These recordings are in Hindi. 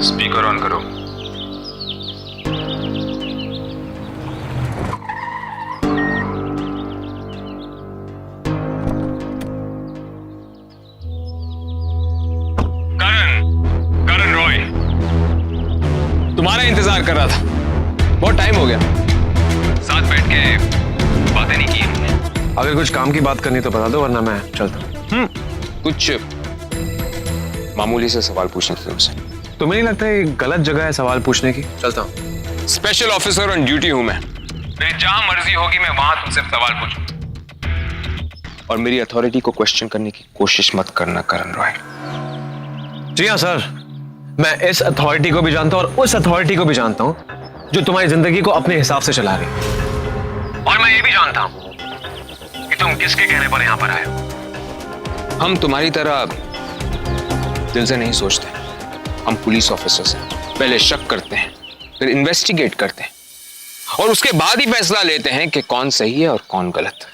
स्पीकर ऑन करो। करण रॉय, तुम्हारा इंतजार कर रहा था। बहुत टाइम हो गया, साथ बैठ के बातें नहीं की हमने। अगर कुछ काम की बात करनी तो बता दो, वरना मैं चलता हूँ। कुछ मामूली से सवाल पूछने थे तुमसे। तुम्हें नहीं लगता ये गलत जगह है सवाल पूछने की? चलता हूँ। स्पेशल ऑफिसर ऑन ड्यूटी हूं मैं। मेरी जहां मर्जी होगी मैं वहां तुमसे सवाल पूछूं। और मेरी अथॉरिटी को क्वेश्चन करने की कोशिश मत करना करण रॉय। जी हाँ सर, मैं इस अथॉरिटी को भी जानता हूँ और उस अथॉरिटी को भी जानता हूँ जो तुम्हारी जिंदगी को अपने हिसाब से चला रही है। और मैं ये भी जानता हूँ कि तुम किसके कहने पर यहाँ पर आए हो। हम तुम्हारी तरह दिल से नहीं सोचते। हम पुलिस ऑफिसर्स हैं। पहले शक करते हैं, फिर इन्वेस्टिगेट करते हैं और उसके बाद ही फैसला लेते हैं कि कौन सही है और कौन गलत।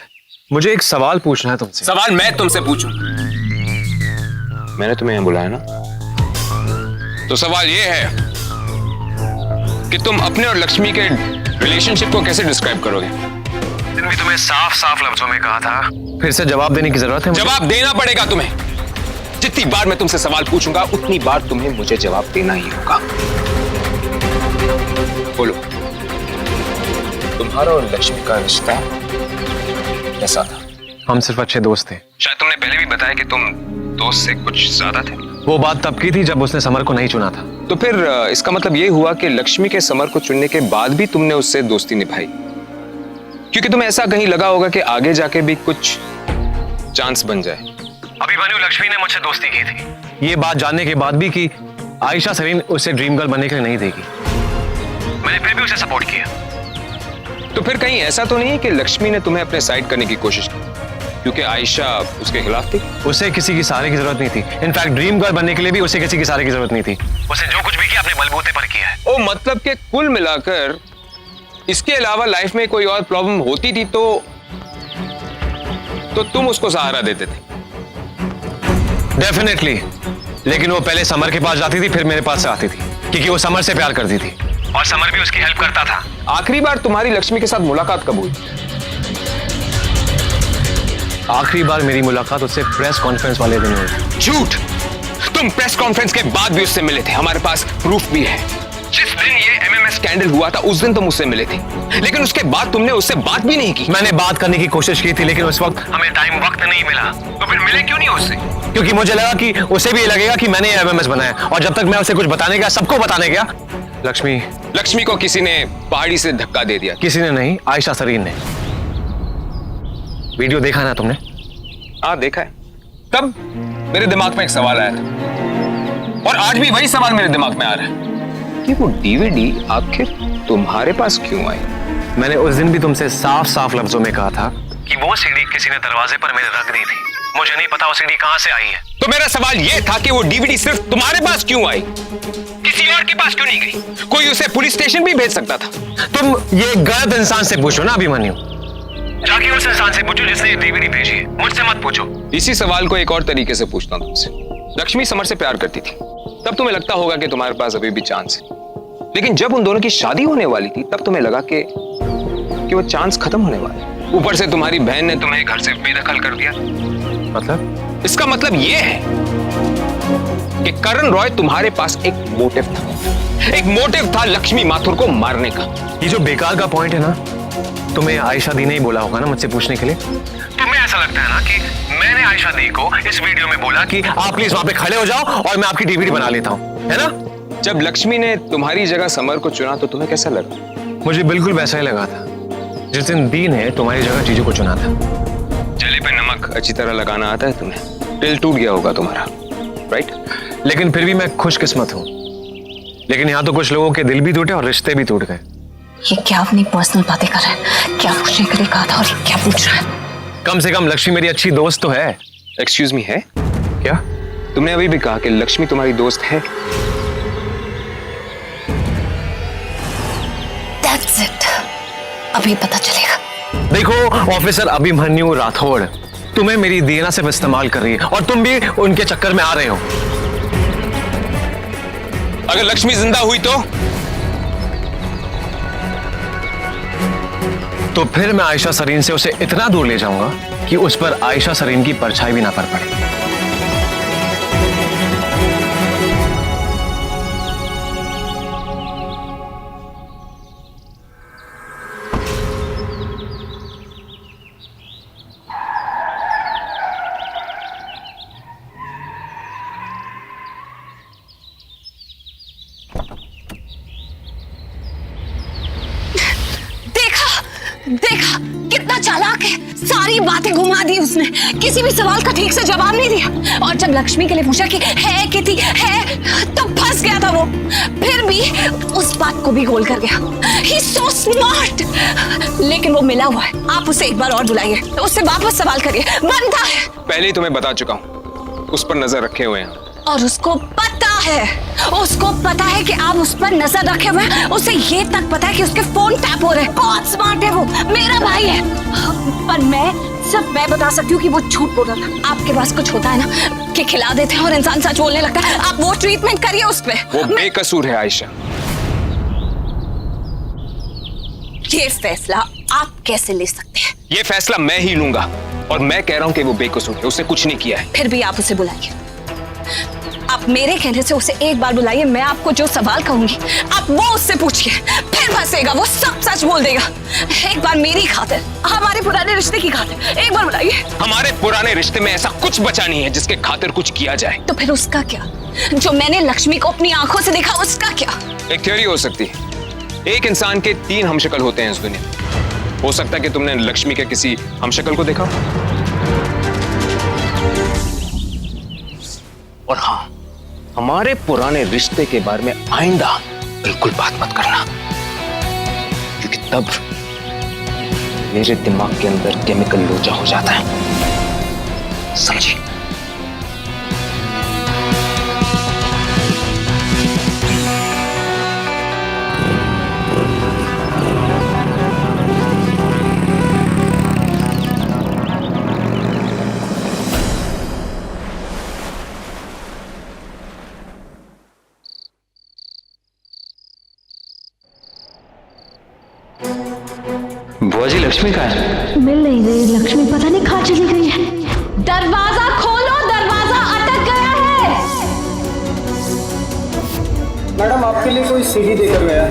मुझे एक सवाल पूछना है तुमसे। सवाल मैं तुमसे पूछूं? मैंने तुम्हें यहाँ बुलाया ना, तो सवाल ये है कि तुम अपने और लक्ष्मी के रिलेशनशिप को कैसे डिस्क्राइब करोगे? भी तुम्हें साफ साफ लफ्जों में कहा था, फिर से जवाब देने की जरूरत है मुझे? जवाब देना पड़ेगा तुम्हें। जितनी बार मैं तुमसे सवाल पूछूंगा उतनी बार तुम्हें मुझे जवाब देना ही होगा। बोलो, तुम्हारा और लक्ष्मी का रिश्ता कैसा था? हम सिर्फ अच्छे दोस्त थे। शायद तुमने पहले भी बताया कि तुम दोस्त से कुछ ज्यादा थे। वो बात तब की थी जब उसने समर को नहीं चुना था। तो फिर इसका मतलब ये हुआ कि लक्ष्मी के समर को चुनने के बाद भी तुमने उससे दोस्ती निभाई, क्योंकि तुम्हें ऐसा कहीं लगा होगा कि आगे जाके भी कुछ चांस बन जाए। अभिमन्यु लक्ष्मी ने मुझसे दोस्ती की थी, ये बात जानने के बाद भी कि आयशा सरीन उसे ड्रीम गर्ल बनने के लिए नहीं देगी। मैंने फिर भी उसे सपोर्ट किया। तो फिर कहीं ऐसा तो नहीं है कि लक्ष्मी ने तुम्हें अपने साइड करने की कोशिश की क्योंकि आयशा उसके खिलाफ थी? उसे किसी की सहारे की जरूरत नहीं थी। इनफैक्ट ड्रीम गर्ल बनने के लिए भी उसे किसी की सहारे की जरूरत नहीं थी। उसे जो कुछ भी किया अपने बलबूते पर किया है। ओ, मतलब कि कुल मिलाकर इसके अलावा लाइफ में कोई और प्रॉब्लम होती थी तो तुम उसको सहारा देते थे? डेफिनेटली, लेकिन वो पहले समर के पास जाती थी, फिर मेरे पास से आती थी, क्योंकि वो समर से प्यार करती थी और समर भी उसकी हेल्प करता था। आखिरी बार तुम्हारी लक्ष्मी के साथ मुलाकात कब हुई? आखिरी बार मेरी मुलाकात उससे प्रेस कॉन्फ्रेंस वाले दिन हुई। झूठ! तुम प्रेस कॉन्फ्रेंस के बाद भी उससे मिले थे। हमारे पास प्रूफ भी है। जिस दिन ये एमएमएस स्कैंडल हुआ था उस दिन तुम उससे मिले थे, लेकिन उसके बाद तुमने उससे बात भी नहीं की। मैंने बात करने की कोशिश की थी, लेकिन उस वक्त हमें टाइम वक्त नहीं मिला। तो फिर मिले क्यों नहीं उससे? क्योंकि मुझे लगा कि उसे भी ये लगेगा कि मैंने एमएमएस बनाया, और जब तक मैं उसे कुछ बताने गया, सबको बताने गया, लक्ष्मी को किसी ने पहाड़ी से धक्का दे दिया। किसी ने नहीं, आयशा सरीन ने। वीडियो देखा ना तुमने? हाँ, देखा है। तब मेरे दिमाग में एक सवाल आया था और आज भी वही सवाल मेरे दिमाग में आ रहा है कि वो डीवीडी आखिर तुम्हारे पास क्यों आई? मैंने उस दिन भी तुमसे साफ साफ लफ्जों में कहा था कि वो सीडी किसी ने दरवाजे पर मेरे रख दी थी। मुझे नहीं पता वो सीडी कहां से आई है। तो मेरा सवाल ये था कि वो डीवीडी सिर्फ तुम्हारे पास क्यों आई, किसी और के पास क्यों नहीं गई? कोई उसे पुलिस स्टेशन भी भेज सकता था। तुम ये गलत इंसान से पूछो ना अभिमन्यु। जाके उस इंसान से पूछो जिसने ये डीवीडी भेजी है, मुझसे मत पूछो। इसी सवाल को एक और तरीके से पूछता हूं तुमसे। लक्ष्मी समर से प्यार करती थी, तब तुम्हें लगता होगा कि तुम्हारे पास अभी भी चांस है, लेकिन जब उन दोनों की शादी होने वाली थी तब तुम्हें लगा कि वो चांस खत्म होने वाला है। ऊपर से तुम्हारी बहन ने तुम्हें घर से बेदखल कर दिया। मतलब? इसका मतलब यह है कि करण रॉय तुम्हारे पास एक मोटिव था लक्ष्मी माथुर को मारने का। ये जो बेकार का पॉइंट है ना, तुम्हें आयशा दी ने ही बोला होगा ना मुझसे पूछने के लिए। तुम्हें ऐसा लगता है ना कि मैंने आयशा दी को इस वीडियो में बोला कि आप प्लीज वहां पे खड़े हो जाओ और मैं आपकी डीवीडी बना लेता हूं, है ना? जब लक्ष्मी ने तुम्हारी जगह समर को चुना तो तुम्हें कैसा लगा? मुझे बिल्कुल वैसा ही लगा था जिस दिन दी ने तुम्हारी जगह जीजू को चुना था। जले पे नमक अच्छी तरह लगाना आता है तुम्हें। दिल टूट गया होगा तुम्हारा, राइट? लेकिन फिर भी मैं खुशकिस्मत हूं। लेकिन यहाँ तो कुछ लोगों के दिल भी टूटे और रिश्ते भी टूट गए। ये क्या अपनी पर्सनल बातें कर रहा है? क्या पूछने के लिए कहा था और क्या पूछ रहा है? कम से कम लक्ष्मी मेरी अच्छी दोस्त तो है। एक्सक्यूज मी, है क्या? तुमने अभी भी कहा कि लक्ष्मी तुम्हारी दोस्त है। That's it. अभी पता चलेगा। देखो ऑफिसर अभिमन्यु राठौड़, तुम्हें मेरी देना सिर्फ इस्तेमाल कर रही है और तुम भी उनके चक्कर में आ रहे हो। अगर लक्ष्मी जिंदा हुई तो फिर मैं आयशा सरीन से उसे इतना दूर ले जाऊंगा कि उस पर आयशा सरीन की परछाई भी ना पड़ पड़े। देखा कितना चालाक है, सारी बातें घुमा दी उसने, किसी भी सवाल का ठीक से जवाब नहीं दिया। और जब लक्ष्मी के लिए पूछा कि है किति है, तब फंस गया था वो। फिर भी उस बात को भी गोल कर गया। He's so smart। लेकिन वो मिला हुआ है, आप उसे एक बार और बुलाइए, उससे वापस सवाल करिए, बनता है। पहले ही तुम्हें बता चुका हूं, उस पर नजर रखे हुए हैं। और उसको पता है कि आप उस पर नजर रखे हुए हैं। उसे ये तक पता है कि उसके फोन टैप हो रहे हैं। बहुत स्मार्ट है वो, मेरा भाई है। पर मैं बता सकती हूँ कि वो झूठ बोल रहा था। आपके पास कुछ होता है ना कि खिला देते हैं और इंसान सच बोलने लगता है, आप वो ट्रीटमेंट करिए उस पे। वो बेकसूर है आयशा। ये फैसला आप कैसे ले सकते हैं? ये फैसला मैं ही लूंगा, और मैं कह रहा हूं कि वो बेकसूर है, उसने कुछ नहीं किया है। फिर भी आप उसे बुलाइए। आप मेरे कहने से उसे एक बार बुलाइए। मैं आपको जो सवाल कहूंगी आप वो उससे पूछिए, फिर फंसेगा, वो सब सच बोल देगा। एक बार मेरी खातिर, हमारे पुराने रिश्ते की खातिर एक बार बुलाइए। हमारे पुराने रिश्ते में ऐसा कुछ बचा नहीं है जिसके खातिर कुछ किया जाए। तो फिर उसका क्या? जो मैंने लक्ष्मी को अपनी आंखों से देखा, उसका क्या? एक थ्योरी हो सकती है, एक इंसान के 3 हमशक्ल होते हैं इस दुनिया में। हो सकता है कि तुमने लक्ष्मी के किसी हमशक्ल को देखा। और हाँ, हमारे पुराने रिश्ते के बारे में आइंदा बिल्कुल बात मत करना, क्योंकि तब मेरे दिमाग के अंदर केमिकल लोचा हो जाता है, समझी? बुआ जी, लक्ष्मी कहाँ है? मिल नहीं रही लक्ष्मी, पता नहीं कहाँ चली गई है। दरवाजा खोलो, दरवाजा अटक गया है। मैडम, आपके लिए कोई सीडी देकर गया है।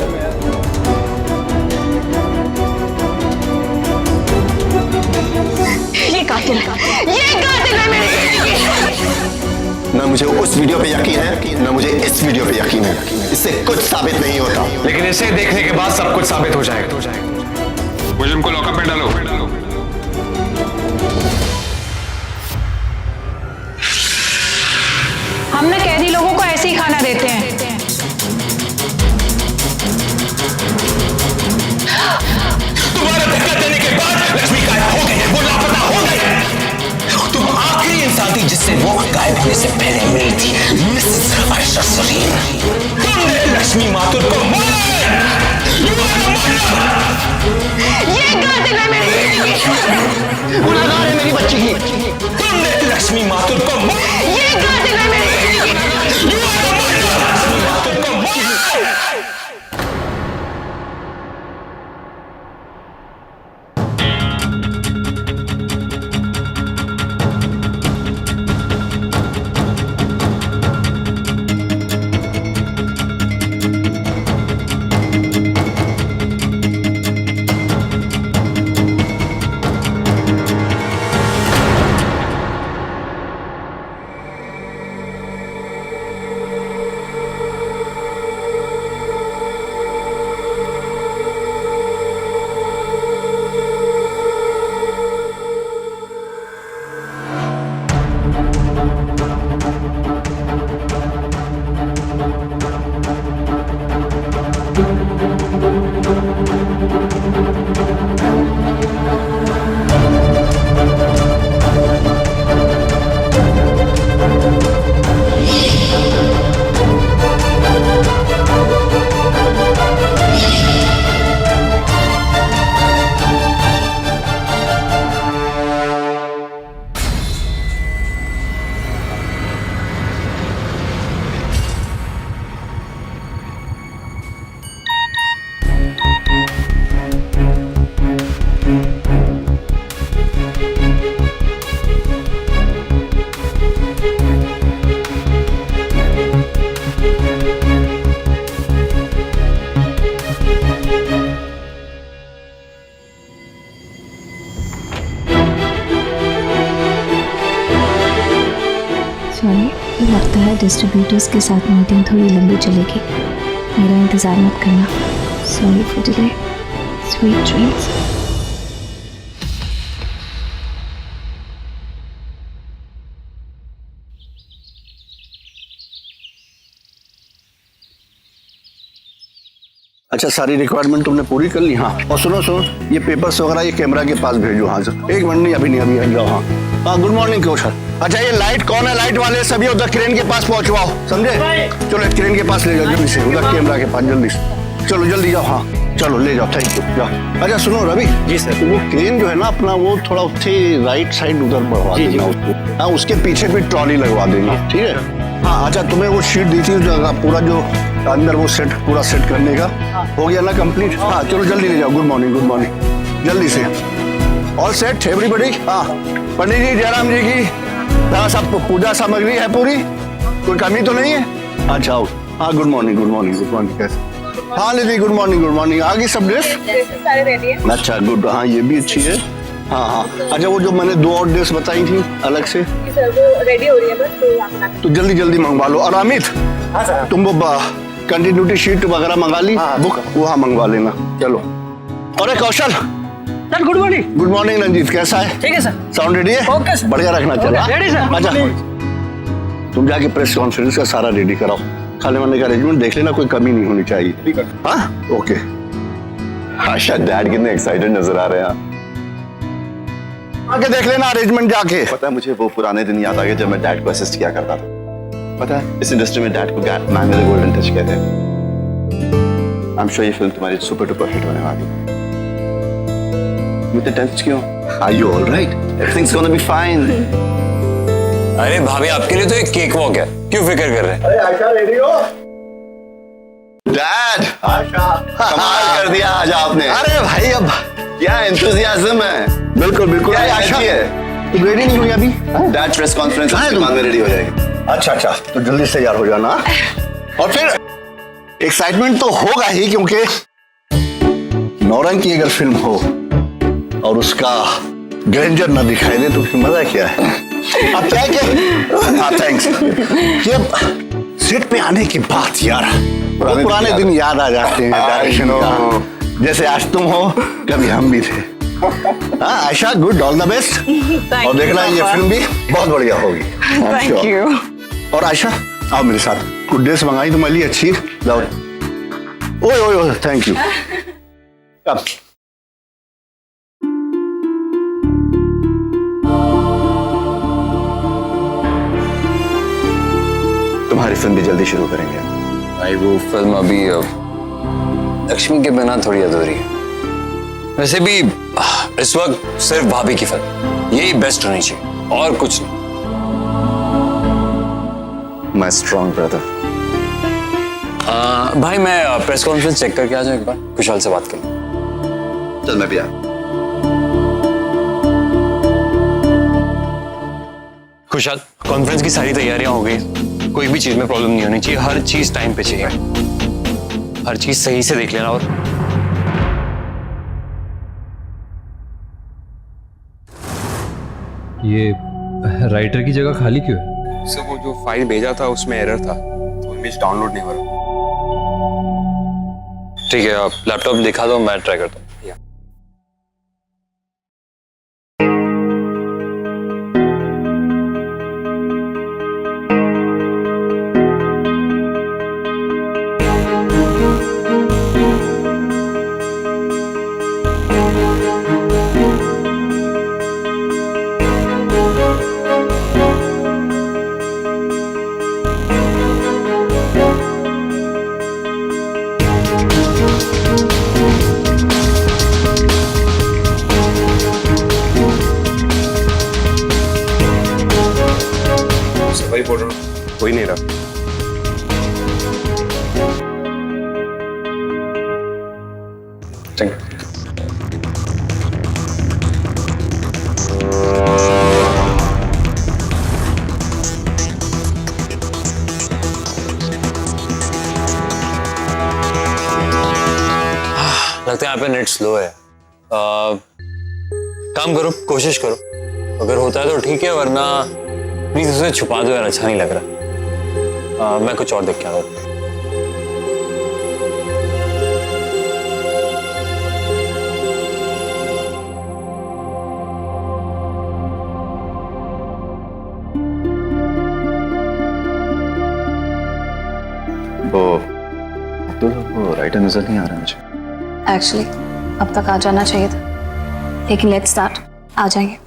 ये कातिल है मेरे। ना मुझे उस वीडियो पे यकीन है, ना मुझे इस वीडियो पे यकीन है। इससे कुछ साबित नहीं होता। लेकिन इसे देखने के बाद सब कुछ साबित हो जाएगा। मुझे को लॉकअप में डालो। हम ना कैदी लोगों को ऐसे ही खाना देते हैं। तुम्हारे धक्का देने के बाद लक्ष्मी गायब हो गई है, वो लापता हो गई है। तुम आखिरी इंसान थी जिससे वो गायब होने से पहले मिली थी, मिसेस आयशा सरीन। तुमने लक्ष्मी माथुर को मारा है। ये कातिल है मेरे। गुनहगार है मेरी बच्ची की। तुमने लक्ष्मी माथुर को मारा। ये कातिल है मेरे। लक्ष्मी माथुर को मारा। लगता है डिस्ट्रीब्यूटर्स के साथ मीटिंग थोड़ी लंबी चलेगी। मेरा इंतज़ार मत करना। Sorry for delay. Sweet dreams. अच्छा, सारी रिक्वायरमेंट तुमने पूरी कर ली? हाँ। और सुनो ये पेपर्स वगैरह ये कैमरा के पास भेजो। हाँ सर, एक मिनट नहीं, अभी आ जाओ। हाँ हाँ, गुड मॉर्निंग कोशर। अच्छा, ये लाइट कौन है? लाइट वाले सभी उधर क्रेन के पास पहुंचवाओ, समझे? चलो क्रेन के पास ले जाओ जल्दी से, उधर कैमरा के पास जल्दी से। चलो जल्दी जाओ। हाँ चलो ले जाओ, थैंक यू, जाओ। अच्छा सुनो रवि जी सर, वो क्रेन जो है ना अपना, वो थोड़ा उससे राइट साइड उधर बढ़वा देना उसको। हाँ, उसके पीछे भी ट्रॉली लगवा देना, ठीक है? हाँ। अच्छा, तुम्हें वो शीट दी थी पूरा जो अंदर वो सेट पूरा सेट करने का हो गया ना कंप्लीट? हाँ चलो जल्दी ले जाओ। गुड मॉर्निंग जल्दी से। All set everybody? हाँ, पंडित जी, जयराम जी की सब पूजा सामग्री है पूरी, कोई कमी तो नहीं है? अच्छा आओ। हाँ गुड मॉर्निंग कैसे? हाँ दीदी गुड मॉर्निंग। आ गई सब ड्रेस? सारे रेडी है। अच्छा गुड। हाँ ये भी अच्छी है। हाँ। अच्छा, वो जो मैंने 2 और ड्रेस बताई थी अलग से, सर वो रेडी हो रही है बस, तो जल्दी मंगवा लो। और अमित, तुम वो कंटिन्यूटी शीट वगैरह मंगा ली? बुक वहाँ मंगवा लेना। चलो। अरे Kaushal, good morning. Good morning. Ranjeet कैसा है? ठीक है सर। साउंड रेडी है? Okay sir. बढ़िया रखना। चलो रेडी सर। अच्छा, तुम जाके प्रेस कॉन्फ्रेंस का सारा रेडी कराओ, खाने वाने का अरेंजमेंट देख लेना, कोई कमी नहीं होनी चाहिए। हाँ ओके। आशा, डैड कितने एक्साइटेड नजर आ रहे हैं। आके देख लेना अरेंजमेंट जाके। पता है, मुझे वो पुराने दिन याद आ गए जब मैं डैड को असिस्ट किया करता था। पता है, इस इंडस्ट्री में डैड को man with the golden touch कहते हैं। आई एम श्योर ये फिल्म तुम्हारी सुपर डुपर हिट होने वाली है। मुझे टेंस क्यों? Are you alright? Everything's gonna be fine. अरे भाभी, आपके लिए तो एक केक वॉक है, क्यों फिक्र कर रहे हैं? अरे आशा रेडी हो? डैड, आशा कमाल कर दिया आज आपने। अरे भाई, अब क्या एंथुसियाज्म है। बिल्कुल। क्या आशा है? तुम रेडी नहीं हुई अभी? डैड प्रेस कॉन्फ्रेंस के बाद में रेडी हो जाएगी। अच्छा, तो जल्दी से तैयार हो जाना। और फिर एक्साइटमेंट तो होगा ही, क्योंकि नौरंग की अगर फिल्म हो और उसका ग्रैंडर ना दिखाई दे तो फिर मजा क्या है? अब क्या हाँ थैंक्स। ये सेट पे आने की बात यार, पुराने दिन याद आ जाते हैं डायरेक्शन का। जैसे आज तुम हो, कभी हम भी थे। हाँ Ayesha, good, all the best. और देखना ये फिल्म भी बहुत बढ़िया होगी। Thank you. और आयशा आओ मेरे साथ, कुछ ड्रेस मंगाई तुम्हारे लिए अच्छी। लाओ। ओए थैंक यू। अब तुम्हारी फिल्म भी जल्दी शुरू करेंगे। भाई वो फिल्म अभी लक्ष्मी के बिना थोड़ी अधूरी है। वैसे भी इस वक्त सिर्फ भाभी की फिल्म यही बेस्ट होनी चाहिए, और कुछ नहीं। My strong brother. भाई मैं प्रेस कॉन्फ्रेंस चेक करके आ जाऊं, एक बार कुशाल से बात करूं। चल मैं भी आ। कुशाल, कॉन्फ्रेंस की सारी तैयारियां हो गई, कोई भी चीज में प्रॉब्लम नहीं होनी चाहिए, हर चीज टाइम पे चाहिए, हर चीज सही से देख लेना। और ये राइटर की जगह खाली क्यों है? सर वो जो फाइल भेजा था उसमें एरर था, तो इमेज डाउनलोड नहीं हो रहा। ठीक है, आप लैपटॉप दिखा दो, मैं ट्राई करता हूँ। कोई नहीं रहा। लगता है यहाँ पे नेट स्लो है। काम करो, कोशिश करो, अगर होता है तो ठीक है, वरना प्लीज उसे छुपा दो यार, अच्छा नहीं लग रहा। मैं कुछ और देख के आता हूँ। वो राइटर नजर नहीं आ रहा मुझे। एक्चुअली अब तक आ जाना चाहिए था, लेकिन लेट्स स्टार्ट। आ जाएंगे।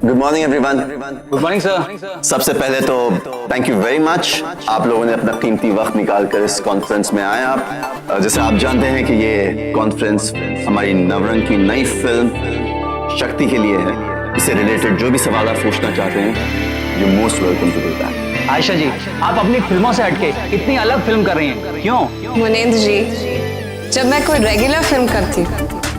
Good morning everyone. Good morning sir. सबसे पहले तो थैंक यू वेरी मच, आप लोगों ने अपना कीमती वक्त निकालकर इस कॉन्फ्रेंस में आए। आप जैसे आप जानते हैं कि ये कॉन्फ्रेंस हमारी नवरंग की नई फिल्म शक्ति के लिए है। इससे रिलेटेड जो भी सवाल आप पूछना चाहते हैं, you most welcome to do that. Ayesha ji, आप अपनी फिल्मों से हटके इतनी अलग फिल्म कर रही हैं, क्यों? मुनींद्र जी, जब मैं कोई रेगुलर फिल्म करती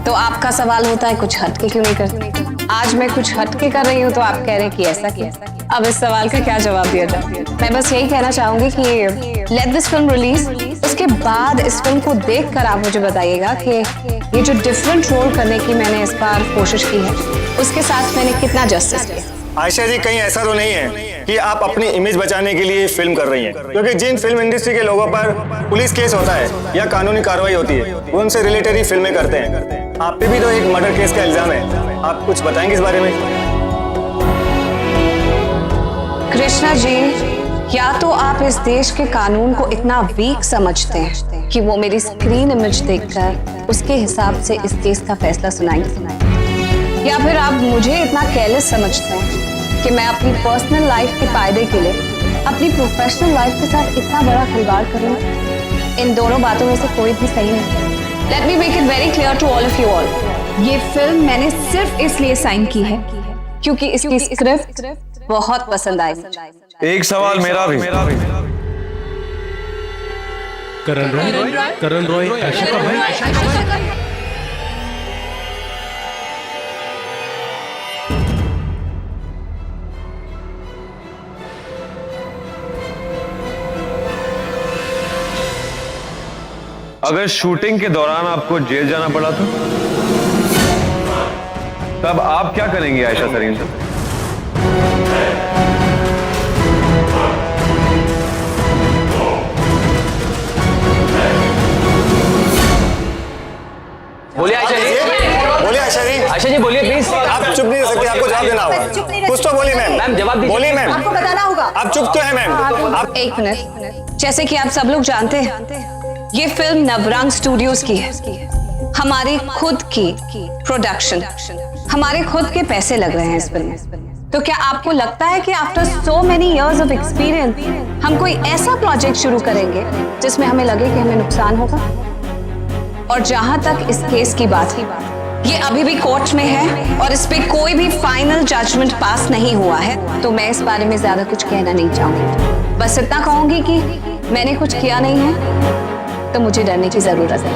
तो आपका सवाल होता है कुछ हटके क्यों नहीं करती। आज मैं कुछ हटके कर रही हूँ तो आप कह रहे हैं कि ऐसा किया। अब इस सवाल का क्या जवाब दिया जाए? मैं बस यही कहना चाहूंगी कि लेट दिस फिल्म रिलीज, उसके बाद इस फिल्म को देखकर आप मुझे बताइएगा कि ये जो डिफरेंट रोल करने की मैंने इस बार कोशिश की है, उसके साथ मैंने कितना जस्टिस किया। आयशा जी, कहीं ऐसा तो नहीं है कि आप अपनी इमेज बचाने के लिए फिल्म कर रही हैं? क्योंकि जिन फिल्म इंडस्ट्री के लोगों पर पुलिस केस होता है या कानूनी कार्रवाई होती है, वो उनसे रिलेटेड ही फिल्में करते हैं। आप पे भी तो एक मर्डर केस का इल्जाम है, आप कुछ बताएंगे इस बारे में? कृष्णा जी, या तो आप इस देश के कानून को इतना वीक समझते हैं कि वो मेरी स्क्रीन इमेज देखकर उसके हिसाब से इस केस का फैसला सुनाएंगे, या फिर आप मुझे इतना केयरलेस समझते हैं कि मैं अपनी पर्सनल लाइफ के फायदे के लिए अपनी प्रोफेशनल लाइफ के साथ इतना बड़ा खिलवाड़ करूं। इन दोनों बातों में से कोई भी सही नहीं। Let me make it very clear to all of you all, ये फिल्म मैंने सिर्फ इसलिए साइन की है क्योंकि इसकी स्क्रिप्ट बहुत पसंद आई। एक सवाल मेरा भी। करण रॉय आयशा का भाई। अगर शूटिंग के दौरान आपको जेल जाना पड़ा तो तब आप क्या करेंगे आयशा सरीन से? बोलिए आयशा जी। बोलिए आयशा जी। आयशा जी बोलिए प्लीज। आप चुप नहीं रह सकते, आपको जवाब देना होगा। कुछ तो बोलिए मैम। मैम जवाब दीजिए। बोलिए मैम। आपको बताना होगा। आप चुप तो है मैम। आप एक मिनट, जैसे कि आप सब लोग जानते हैं, ये फिल्म नवरंग स्टूडियोज की है। हमारी खुद की प्रोडक्शन, हमारे खुद के पैसे लग रहे हैं इस फिल्म में। तो क्या आपको लगता है कि after so many years of experience हम कोई ऐसा प्रोजेक्ट शुरू करेंगे जिसमें हमें लगे कि हमें नुकसान होगा? और जहां तक इस केस की बात है, ये अभी भी कोर्ट में है और इस पे कोई भी फाइनल जजमेंट पास नहीं हुआ है, तो मैं इस बारे में ज्यादा कुछ कहना नहीं चाहूंगी। बस इतना कहूंगी कि मैंने कुछ किया नहीं है तो मुझे डरने की जरूरत है।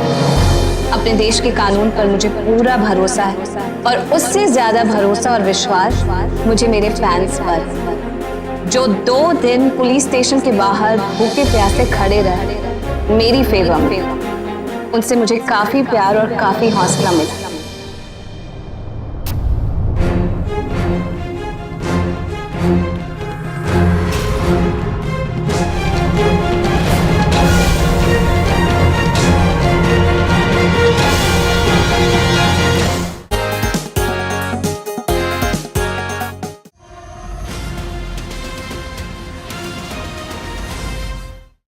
अपने देश के कानून पर मुझे पूरा भरोसा है और उससे ज्यादा भरोसा और विश्वास मुझे मेरे फैंस पर, जो 2 दिन पुलिस स्टेशन के बाहर भूखे प्यासे खड़े रहे मेरी फेवर में। उनसे मुझे काफी प्यार और काफी हौसला मिला।